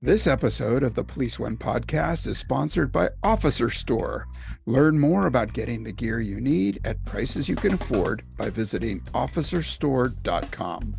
This episode of the Police One podcast is sponsored by Officer Store. Learn more about getting the gear you need at prices you can afford by visiting officerstore.com.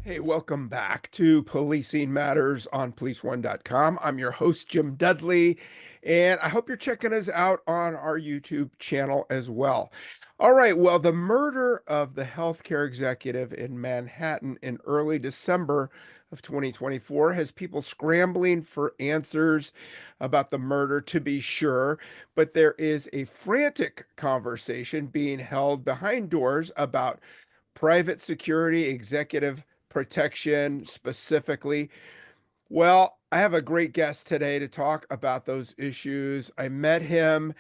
Hey, welcome back to Policing Matters on policeone.com. I'm your host, Jim Dudley, and I hope you're checking us out on our YouTube channel as well. All right, well, the murder of the healthcare executive in Manhattan in early December of 2024 has people scrambling for answers about the murder, to be sure, but there is a frantic conversation being held behind doors about private security, executive protection specifically. Well, I have a great guest today to talk about those issues. I met him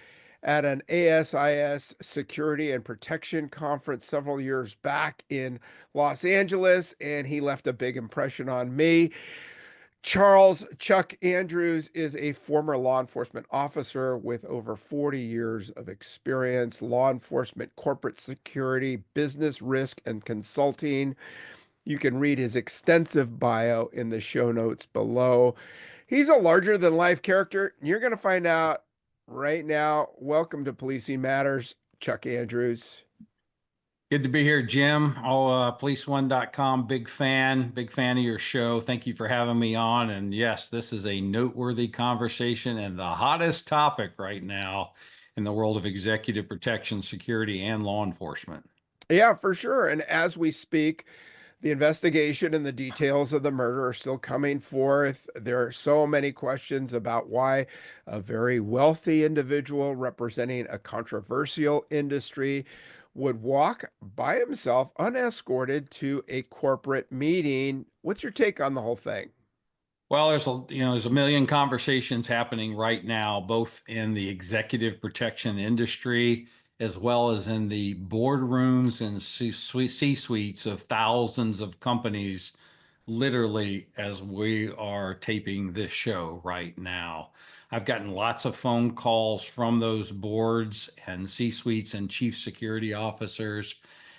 at an ASIS security and protection conference several years back in Los Angeles, and he left a big impression on me. Charles Chuck Andrews is a former law enforcement officer with over 40 years of experience, law enforcement, corporate security, business risk, and consulting. You can read his extensive bio in the show notes below. He's a larger than life character. You're going to find out right now. Welcome to Policing Matters, Chuck Andrews. Good to be here, Jim. Policeone.com, big fan of your show. Thank you for having me on. And yes, this is a noteworthy conversation and the hottest topic right now in the world of executive protection, security, and law enforcement. Yeah, for sure. And as we speak, the investigation and the details of the murder are still coming forth. There are so many questions about why a very wealthy individual representing a controversial industry would walk by himself unescorted to a corporate meeting. What's your take on the whole thing? Well, there's a million conversations happening right now, both in the executive protection industry as well as in the boardrooms and C-suites of thousands of companies, literally as we are taping this show right now. I've gotten lots of phone calls from those boards and C-suites and chief security officers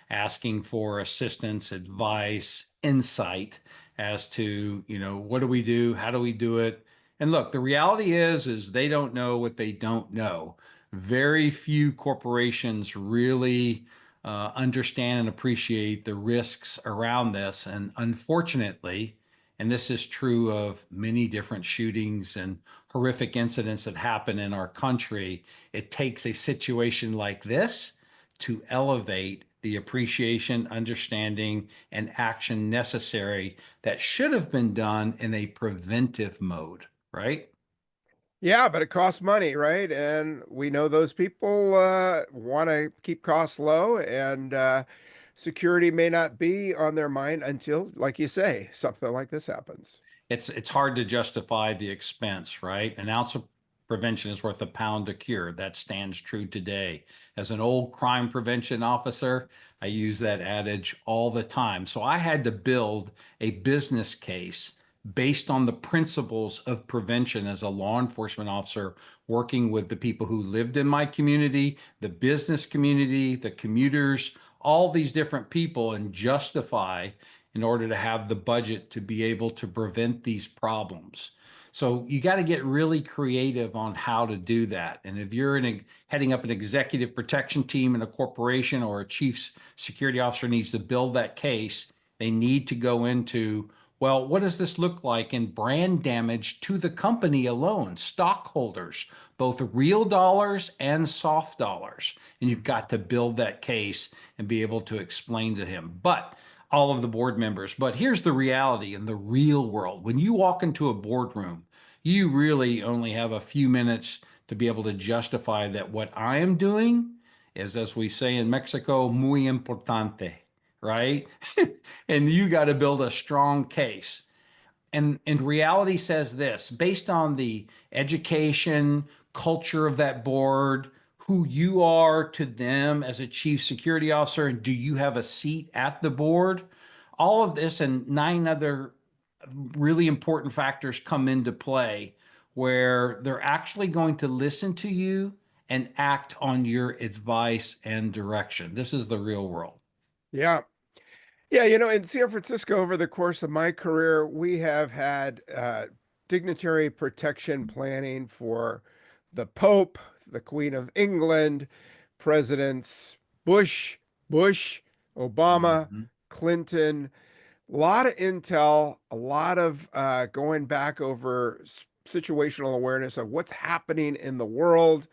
asking for assistance, advice, insight as to, what do we do? How do we do it? And look, the reality is they don't know what they don't know. Very few corporations really understand and appreciate the risks around this. And unfortunately, and this is true of many different shootings and horrific incidents that happen in our country, it takes a situation like this to elevate the appreciation, understanding, and action necessary that should have been done in a preventive mode, right? Yeah, but it costs money, right? And we know those people want to keep costs low, and security may not be on their mind until, like you say, something like this happens. It's hard to justify the expense, right? An ounce of prevention is worth a pound of cure. That stands true today. As an old crime prevention officer, I use that adage all the time. So I had to build a business case based on the principles of prevention as a law enforcement officer, working with the people who lived in my community, the business community, the commuters, all these different people, and justify in order to have the budget to be able to prevent these problems. So you got to get really creative on how to do that. And if you're heading up an executive protection team in a corporation, or a chief security officer needs to build that case, they need to go into, well, what does this look like in brand damage to the company alone, stockholders, both real dollars and soft dollars. And you've got to build that case and be able to explain to him. But all of the board members. But here's the reality in the real world. When you walk into a boardroom, you really only have a few minutes to be able to justify that what I am doing is, as we say in Mexico, muy importante, right? And you got to build a strong case. And reality says this, based on the education, culture of that board, who you are to them as a chief security officer, and do you have a seat at the board? All of this and 9 other really important factors come into play where they're actually going to listen to you and act on your advice and direction. This is the real world. Yeah. Yeah, in San Francisco, over the course of my career, we have had dignitary protection planning for the Pope, the Queen of England, Presidents Bush, Obama, Mhm. Clinton. A lot of intel, a lot of going back over situational awareness of what's happening in the world.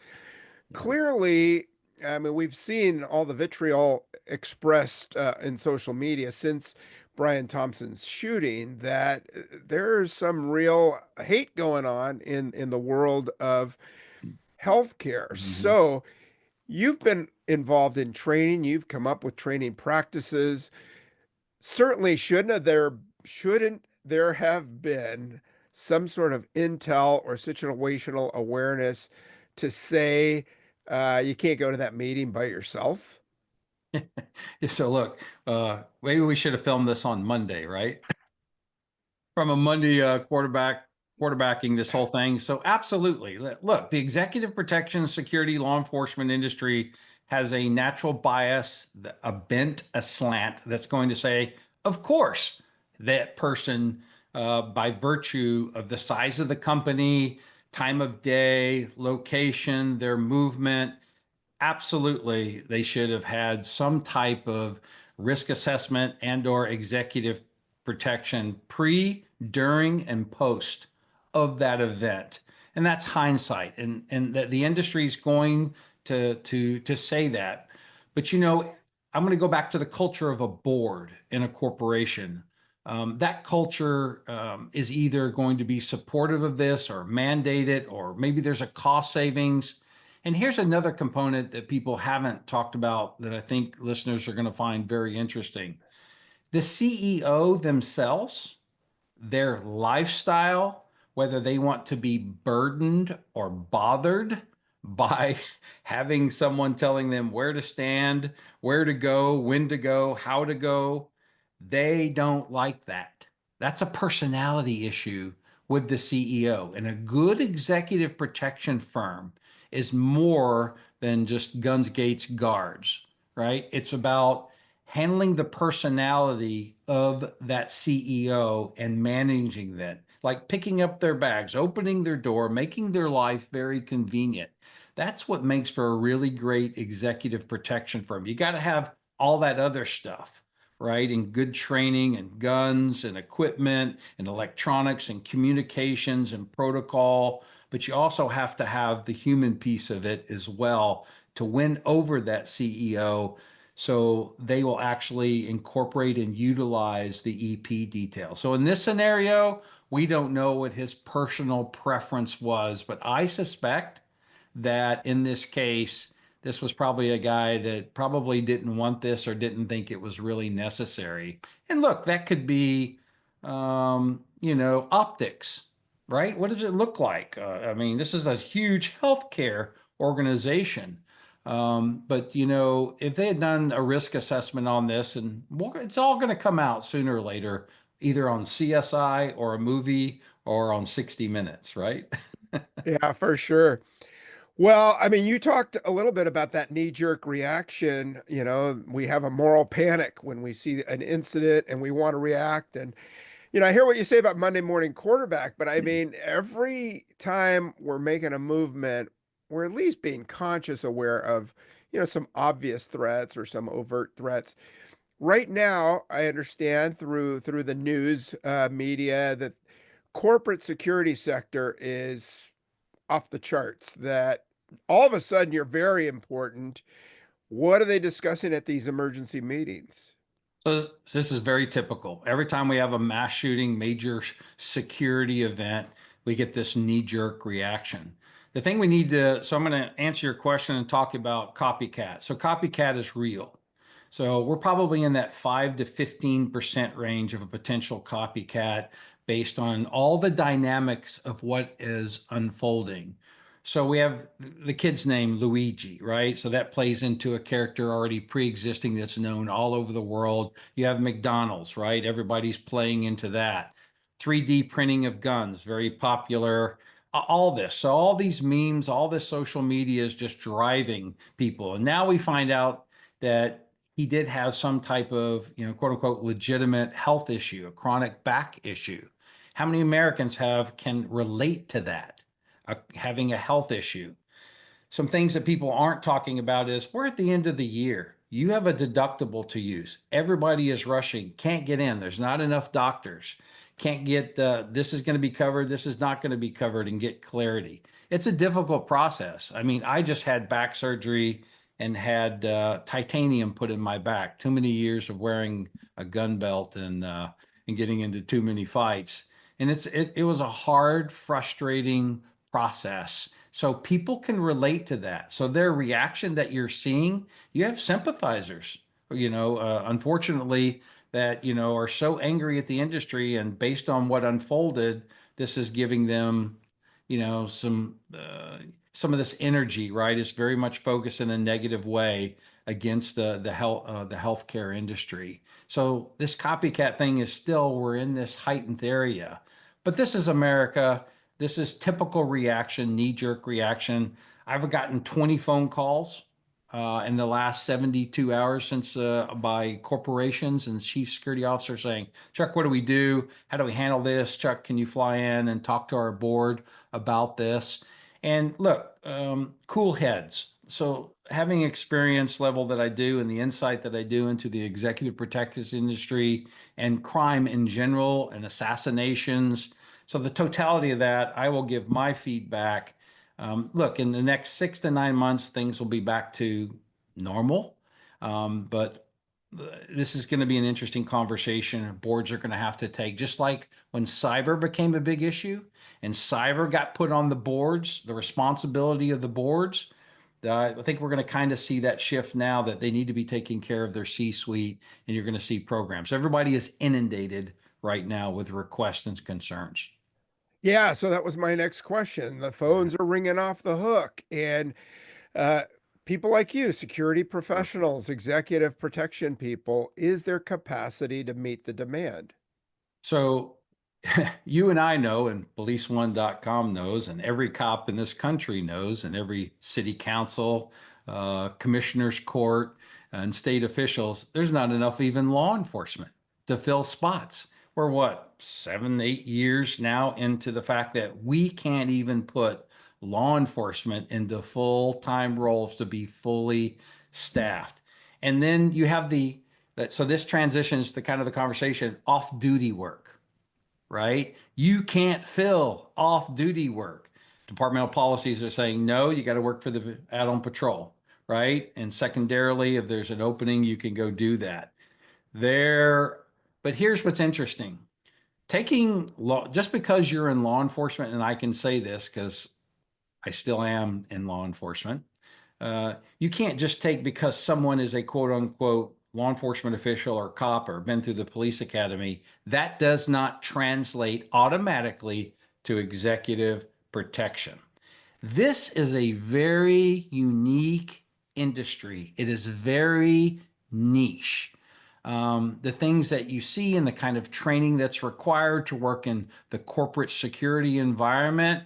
Yeah. Clearly, I mean, we've seen all the vitriol expressed in social media since Brian Thompson's shooting that there's some real hate going on in the world of healthcare. Mhm. So you've been involved in training, you've come up with training practices. Certainly shouldn't there have been some sort of intel or situational awareness to say, you can't go to that meeting by yourself? So look, maybe we should have filmed this on Monday, right? From a Monday quarterbacking this whole thing. So absolutely. Look, the executive protection, security, law enforcement industry has a natural bias, a bent, a slant that's going to say, of course, that person, by virtue of the size of the company, time of day, location, their movement, absolutely, they should have had some type of risk assessment and or executive protection pre, during, and post of that event. And that's hindsight. And the industry is going to say that. But I'm going to go back to the culture of a board in a corporation. That culture is either going to be supportive of this or mandate it, or maybe there's a cost savings. And here's another component that people haven't talked about that I think listeners are going to find very interesting. The CEO themselves, their lifestyle, whether they want to be burdened or bothered by having someone telling them where to stand, where to go, when to go, how to go, they don't like that. That's a personality issue with the CEO. And a good executive protection firm is more than just guns, gates, guards, right? It's about handling the personality of that CEO and managing that, like picking up their bags, opening their door, making their life very convenient. That's what makes for a really great executive protection firm. You got to have all that other stuff, right? And good training and guns and equipment and electronics and communications and protocol. But you also have to have the human piece of it as well to win over that CEO, so they will actually incorporate and utilize the EP detail. So in this scenario, we don't know what his personal preference was, but I suspect that in this case, this was probably a guy that probably didn't want this or didn't think it was really necessary. And look, that could be, optics, right? What does it look like? I mean, this is a huge healthcare organization. But if they had done a risk assessment on this, and it's all going to come out sooner or later, either on CSI or a movie or on 60 Minutes, right? Yeah, for sure. Well, I mean, you talked a little bit about that knee-jerk reaction. We have a moral panic when we see an incident and we want to react. And I hear what you say about Monday morning quarterback, but I mean, every time we're making a movement, we're at least being conscious aware of, some obvious threats or some overt threats. Right now, I understand through the news media that corporate security sector is off the charts, that all of a sudden you're very important. What are they discussing at these emergency meetings? So this is very typical. Every time we have a mass shooting, major security event, we get this knee-jerk reaction. The thing we need to, so I'm going to answer your question and talk about copycat. So copycat is real. So we're probably in that 5 to 15% range of a potential copycat based on all the dynamics of what is unfolding. So we have the kid's name, Luigi, right? So that plays into a character already pre-existing that's known all over the world. You have McDonald's, right? Everybody's playing into that. 3D printing of guns, very popular. All this. So all these memes, all this social media is just driving people. And now we find out that he did have some type of, quote unquote, legitimate health issue, a chronic back issue. How many Americans can relate to that, having a health issue? Some things that people aren't talking about is we're at the end of the year. You have a deductible to use. Everybody is rushing, can't get in. There's not enough doctors. Can't get this is going to be covered, this is not going to be covered, and get clarity. It's a difficult process. I mean, I just had back surgery and had titanium put in my back. Too many years of wearing a gun belt and getting into too many fights. And it was a hard, frustrating process. So people can relate to that. So their reaction that you're seeing, you have sympathizers, unfortunately, that, are so angry at the industry, and based on what unfolded, this is giving them, some of this energy, right, is very much focused in a negative way against the healthcare industry. So this copycat thing is still, we're in this heightened area, but this is America. This is typical reaction, knee-jerk reaction. I've gotten 20 phone calls in the last 72 hours since by corporations and chief security officers saying, Chuck, what do we do? How do we handle this? Chuck, can you fly in and talk to our board about this? And look, cool heads. So having experience level that I do and the insight that I do into the executive protective industry and crime in general and assassinations, so the totality of that, I will give my feedback. Look, in the next 6 to 9 months, things will be back to normal. But this is going to be an interesting conversation. Boards are going to have to take, just like when cyber became a big issue and cyber got put on the boards, the responsibility of the boards. I think we're going to kind of see that shift now, that they need to be taking care of their C-suite, and you're going to see programs. Everybody is inundated right now with requests and concerns. Yeah, so that was my next question. The Yeah. phones are ringing off the hook, and uh, people like you, security professionals, executive protection people, is there capacity to meet the demand? So you and I know, and policeone.com knows, and every cop in this country knows, and every city council, commissioner's court, and state officials, there's not enough even law enforcement to fill spots. We're what, 7, 8 years now into the fact that we can't even put law enforcement into full-time roles to be fully staffed. And then you have so this transitions to kind of the conversation off-duty work, right? You can't fill off-duty work. Departmental policies are saying, no, you got to work for the out on patrol, right? And secondarily, if there's an opening, you can go do that. There, but here's what's interesting. Taking law, just because you're in law enforcement, and I can say this because I still am in law enforcement, you can't just take, because someone is a quote unquote law enforcement official or cop or been through the police academy, that does not translate automatically to executive protection. This is a very unique industry. It is very niche. The things that you see and the kind of training that's required to work in the corporate security environment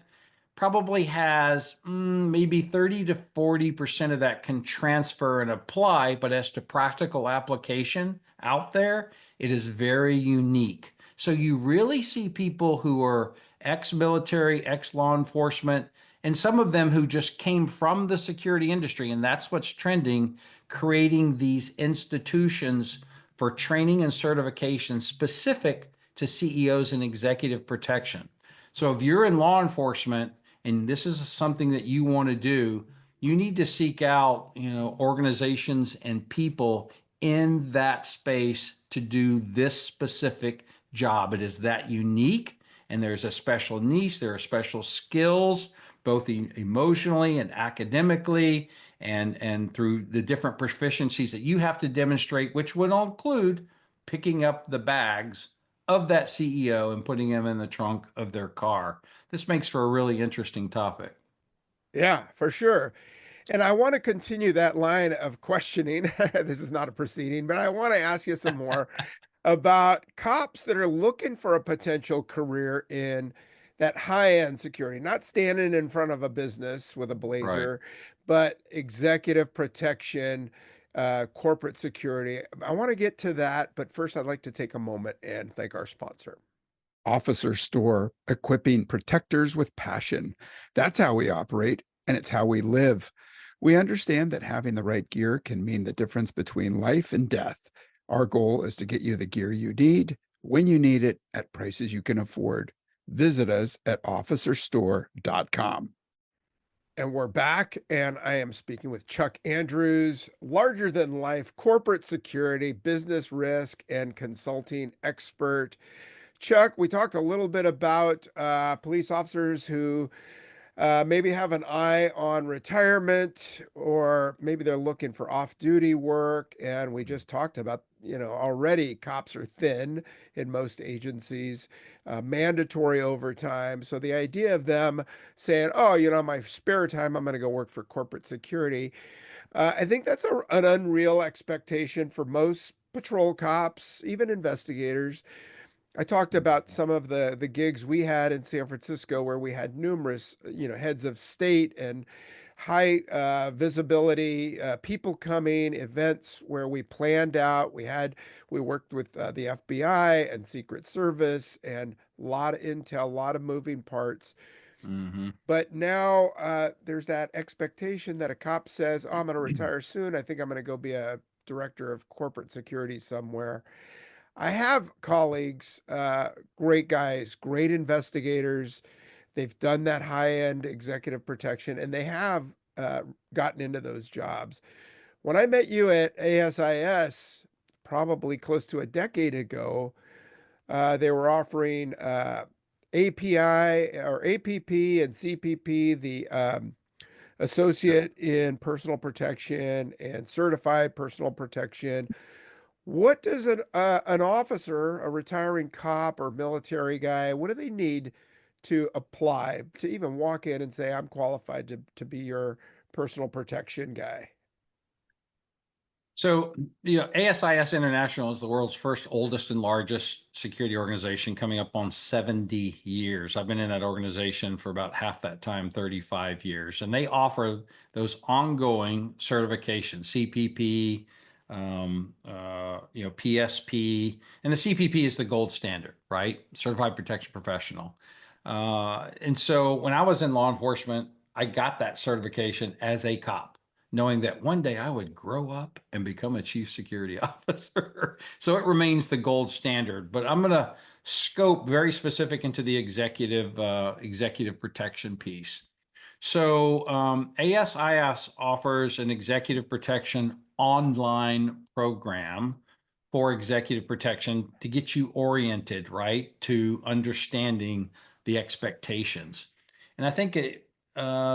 probably has maybe 30 to 40% of that can transfer and apply, but as to practical application out there, it is very unique. So you really see people who are ex-military, ex-law enforcement, and some of them who just came from the security industry, and that's what's trending, creating these institutions for training and certification specific to CEOs and executive protection. So if you're in law enforcement and this is something that you want to do, you need to seek out, organizations and people in that space to do this specific job. It is that unique, and there's a special niche, there are special skills, both emotionally and academically, and through the different proficiencies that you have to demonstrate, which would include picking up the bags of that CEO and putting them in the trunk of their car. This makes for a really interesting topic. Yeah, for sure. And I want to continue that line of questioning. This is not a proceeding, but I want to ask you some more about cops that are looking for a potential career in that high-end security, not standing in front of a business with a Right. blazer, but executive protection. corporate security. I want to get to that, but first I'd like to take a moment and thank our sponsor. Officer Store, equipping protectors with passion. That's how we operate, and it's how we live. We understand that having the right gear can mean the difference between life and death. Our goal is to get you the gear you need, when you need it, at prices you can afford. Visit us at officerstore.com. And we're back, and I am speaking with Chuck Andrews, larger than life corporate security, business risk, and consulting expert. Chuck, we talked a little bit about police officers who maybe have an eye on retirement, or maybe they're looking for off-duty work. And we just talked about, already cops are thin in most agencies, mandatory overtime. So the idea of them saying, oh, my spare time, I'm going to go work for corporate security. I think that's an unreal expectation for most patrol cops, even investigators. I talked about some of the gigs we had in San Francisco where we had numerous, heads of state and high visibility people coming, events where we planned out. We worked with the FBI and Secret Service, and a lot of intel, a lot of moving parts. Hmm. But now there's that expectation that a cop says, oh, I'm going to retire soon. I think I'm going to go be a director of corporate security somewhere. I have colleagues, great guys, great investigators. They've done that high-end executive protection, and they have gotten into those jobs. When I met you at ASIS, probably close to a decade ago, they were offering API or APP and CPP, the Associate in Personal Protection and Certified Personal Protection. What does an officer, a retiring cop or military guy, what do they need to apply to even walk in and say, I'm qualified to be your personal protection guy? So, ASIS International is the world's first oldest and largest security organization, coming up on 70 years. I've been in that organization for about half that time, 35 years. And they offer those ongoing certifications, CPP, PSP. And the CPP is the gold standard, right? Certified Protection Professional. And so when I was in law enforcement, I got that certification as a cop, knowing that one day I would grow up and become a chief security officer. So it remains the gold standard. But I'm going to scope very specific into the executive protection piece. So ASIS offers an executive protection online program for executive protection to get you oriented, right, to understanding the expectations. And I think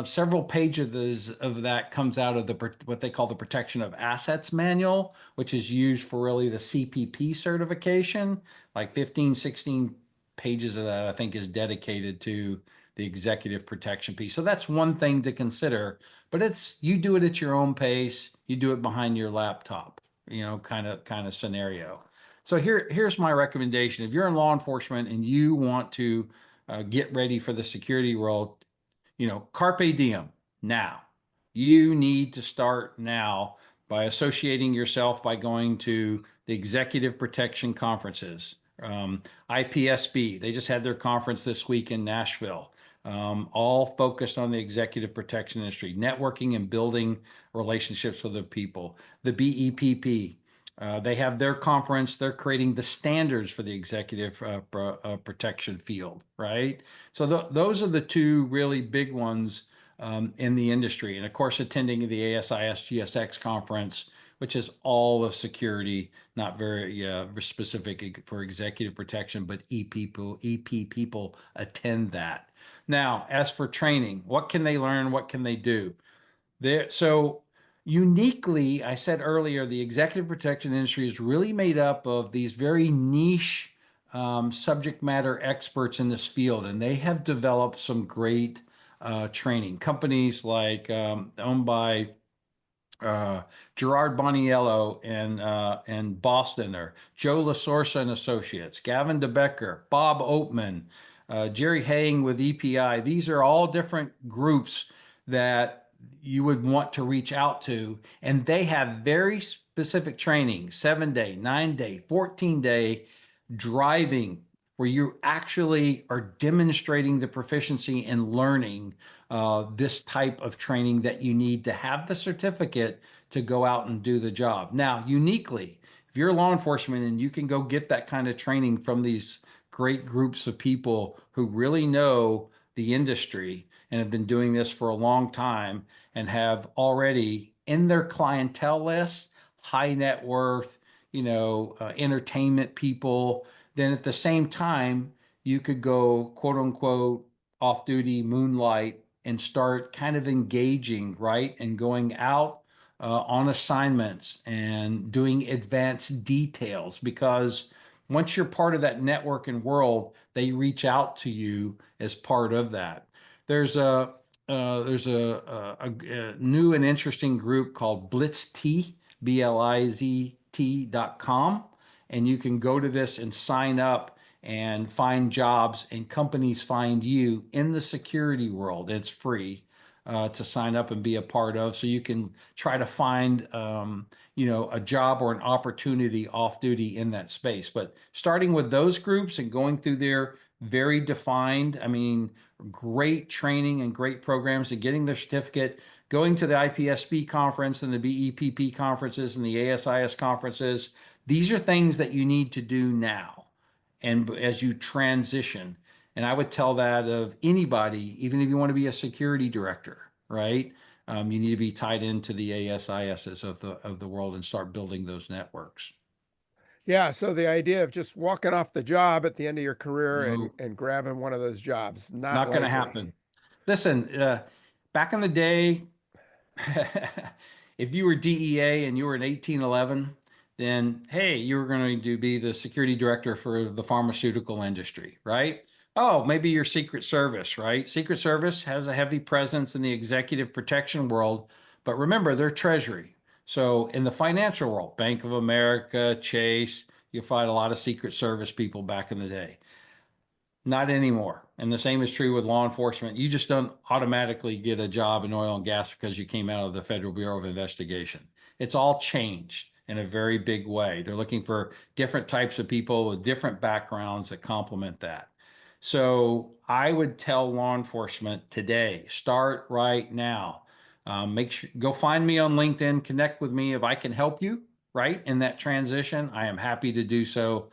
several pages of that comes out of what they call the Protection of Assets Manual, which is used for really the CPP certification. Like 15, 16 pages of that, I think, is dedicated to the executive protection piece. So that's one thing to consider, but you do it at your own pace. You do it behind your laptop, kind of scenario. So here's my recommendation. If you're in law enforcement and you want to get ready for the security role, carpe diem now. You need to start now by associating yourself by going to the executive protection conferences. IPSB, they just had their conference this week in Nashville, all focused on the executive protection industry, networking and building relationships with the people. The BEPP, they have their conference. They're creating the standards for the executive protection field, right? So those are the two really big ones in the industry. And of course, attending the ASIS GSX conference, which is all of security, not very specific for executive protection, but EP people attend that. Now, as for training, what can they learn? What can they do? So uniquely, I said earlier, the executive protection industry is really made up of these very niche subject matter experts in this field, and they have developed some great training. Companies like owned by Gerard Boniello in Boston, or Joe LaSorsa and Associates, Gavin DeBecker, Bob Oatman, Jerry Haying with EPI. These are all different groups that you would want to reach out to. And they have very specific training, 7-day, 9-day, 14-day driving, where you actually are demonstrating the proficiency in learning this type of training that you need to have the certificate to go out and do the job. Now, uniquely, if you're law enforcement and you can go get that kind of training from these great groups of people who really know the industry and have been doing this for a long time and have already in their clientele list high net worth, entertainment people, then at the same time, you could go quote unquote off duty moonlight and start kind of engaging, right? And going out on assignments and doing advanced details, because once you're part of that networking world, they reach out to you as part of that. There's a there's a new and interesting group called BlitzT, BLIZT.com, and you can go to this and sign up and find jobs, and companies find you in the security world. It's free to sign up and be a part of, so you can try to find a job or an opportunity off duty in that space. But starting with those groups and going through their very defined, I mean, great training and great programs and getting their certificate, going to the IPSB conference and the BEPP conferences and the ASIS conferences. These are things that you need to do now and as you transition. And I would tell that of anybody, even if you want to be a security director, right? You need to be tied into the ASISs of the world and start building those networks. Yeah, so the idea of just walking off the job at the end of your career and No, grabbing one of those jobs, not not going to likely. happen. Listen, back in the day, if you were DEA and you were in 1811, then hey, you were going to be the security director for the pharmaceutical industry, right? Oh, maybe your Secret Service, right? Secret Service has a heavy presence in the executive protection world, but remember, they're Treasury. So in the financial world, Bank of America, Chase, you'll find a lot of Secret Service people back in the day. Not anymore. And the same is true with law enforcement. You just don't automatically get a job in oil and gas because you came out of the Federal Bureau of Investigation. It's all changed in a very big way. They're looking for different types of people with different backgrounds that complement that. So I would tell law enforcement today, start right now. Make sure, go find me on LinkedIn, connect with me. If I can help you, right, in that transition, I am happy to do so.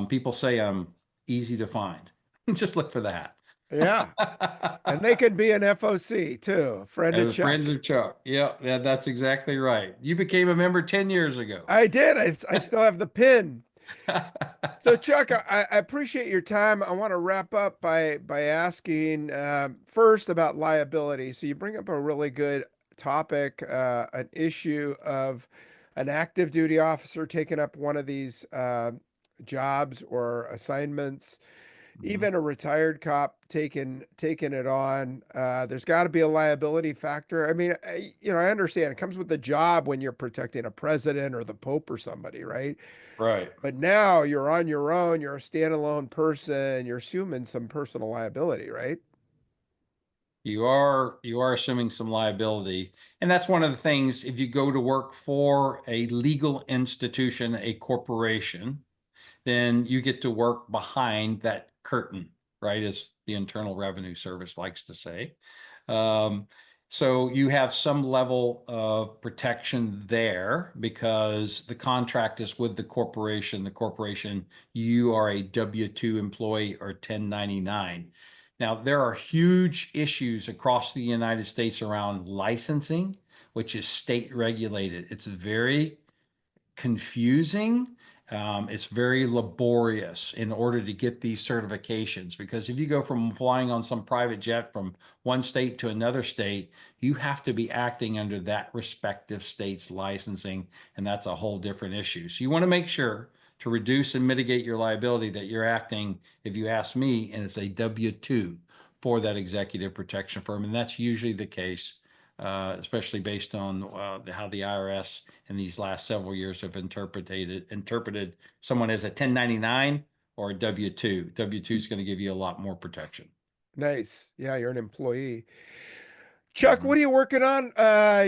People say I'm easy to find. Just look for that. Yeah. And they can be an FOC too, friend of As friends Chuck. of Chuck. Yeah, yeah, that's exactly right. You became a member 10 years ago. I did. I still have the pin. So Chuck, I appreciate your time. I want to wrap up by asking first about liability. So you bring up a really good topic, an issue of an active duty officer taking up one of these jobs or assignments, Mhm. even a retired cop taking it on. There's got to be a liability factor. I mean, I understand it comes with the job when you're protecting a president or the Pope or somebody, right? Right. But now you're on your own, you're a standalone person, you're assuming some personal liability, right? You are assuming some liability. And that's one of the things if you go to work for a legal institution, a corporation, then you get to work behind that curtain, right? As the Internal Revenue Service likes to say. Um, so you have some level of protection there because the contract is with the corporation. The corporation, you are a W-2 employee or 1099. Now, there are huge issues across the United States around licensing, which is state regulated. It's very confusing. It's very laborious in order to get these certifications because if you go from flying on some private jet from one state to another state, you have to be acting under that respective state's licensing, and that's a whole different issue. So you want to make sure to reduce and mitigate your liability that you're acting, if you ask me, and it's a W-2 for that executive protection firm, and that's usually the case, especially based on how the IRS in these last several years have interpreted someone as a 1099 or a W-2. W-2 is going to give you a lot more protection. Nice. Yeah, you're an employee. Chuck, what are you working on?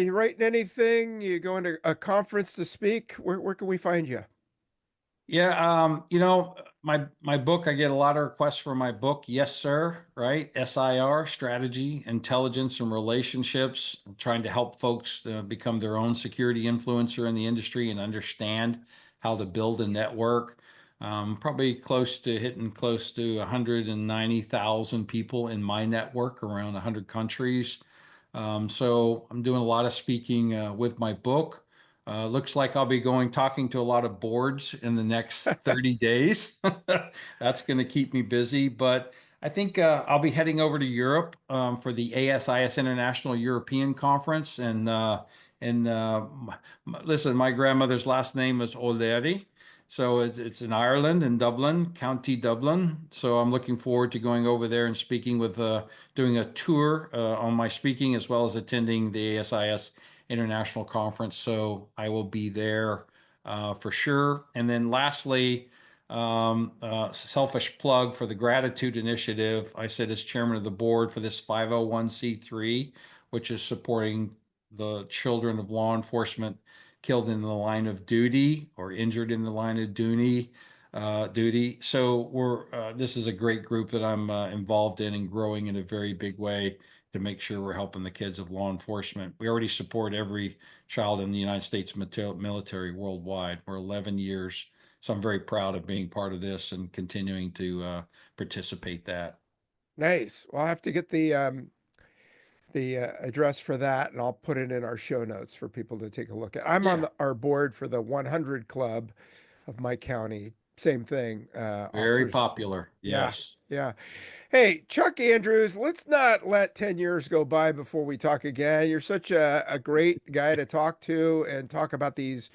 You writing anything? You going to a conference to speak? Where can we find you? Yeah, my book, I get a lot of requests for my book, Yes, Sir, right? SIR, Strategy, Intelligence, and Relationships. I'm trying to help folks become their own security influencer in the industry and understand how to build a network. Probably hitting close to 190,000 people in my network around 100 countries. So I'm doing a lot of speaking with my book. Looks like I'll be talking to a lot of boards in the next 30 days. That's going to keep me busy. But I think I'll be heading over to Europe for the ASIS International European Conference. Listen, my grandmother's last name is O'Leary. So it's in Ireland, in Dublin, County Dublin. So I'm looking forward to going over there and speaking with, doing a tour on my speaking as well as attending the ASIS International Conference. So I will be there for sure. And then lastly, selfish plug for the Gratitude Initiative. I sit as chairman of the board for this 501(c)(3), which is supporting the children of law enforcement killed in the line of duty or injured in the line of duty. So this is a great group that I'm involved in and growing in a very big way to make sure we're helping the kids of law enforcement. We already support every child in the United States military worldwide. We're 11 years. So I'm very proud of being part of this and continuing to participate that. Nice. Well, I'll have to get the address for that, and I'll put it in our show notes for people to take a look at. I'm on Yeah, our board for the 100 Club of my county. Same thing. very Officers. popular. Yeah, Yes. yeah. Hey, Chuck Andrews, let's not let 10 years go by before we talk again. You're such a great guy to talk to and talk about these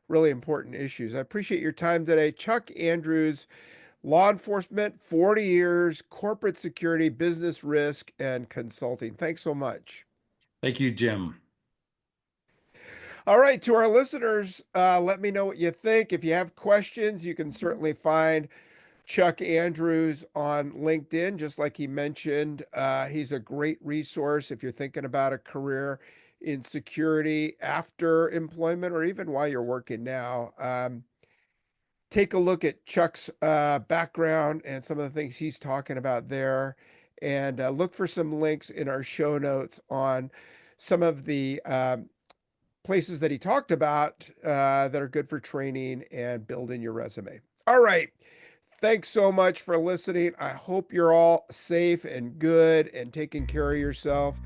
really important issues. I appreciate your time today. Chuck Andrews, law enforcement, 40 years, corporate security, business risk, and consulting. Thanks so much. Thank you, Jim. All right, to our listeners, let me know what you think. If you have questions, you can certainly find Chuck Andrews on LinkedIn, just like he mentioned. He's a great resource if you're thinking about a career in security after employment or even while you're working now. Take a look at Chuck's background and some of the things he's talking about there, and look for some links in our show notes on some of the places that he talked about that are good for training and building your resume. All right. Thanks so much for listening. I hope you're all safe and good and taking care of yourself.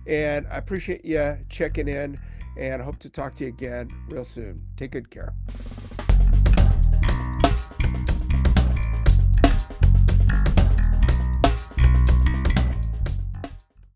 And I appreciate you checking in and I hope to talk to you again real soon. Take good care.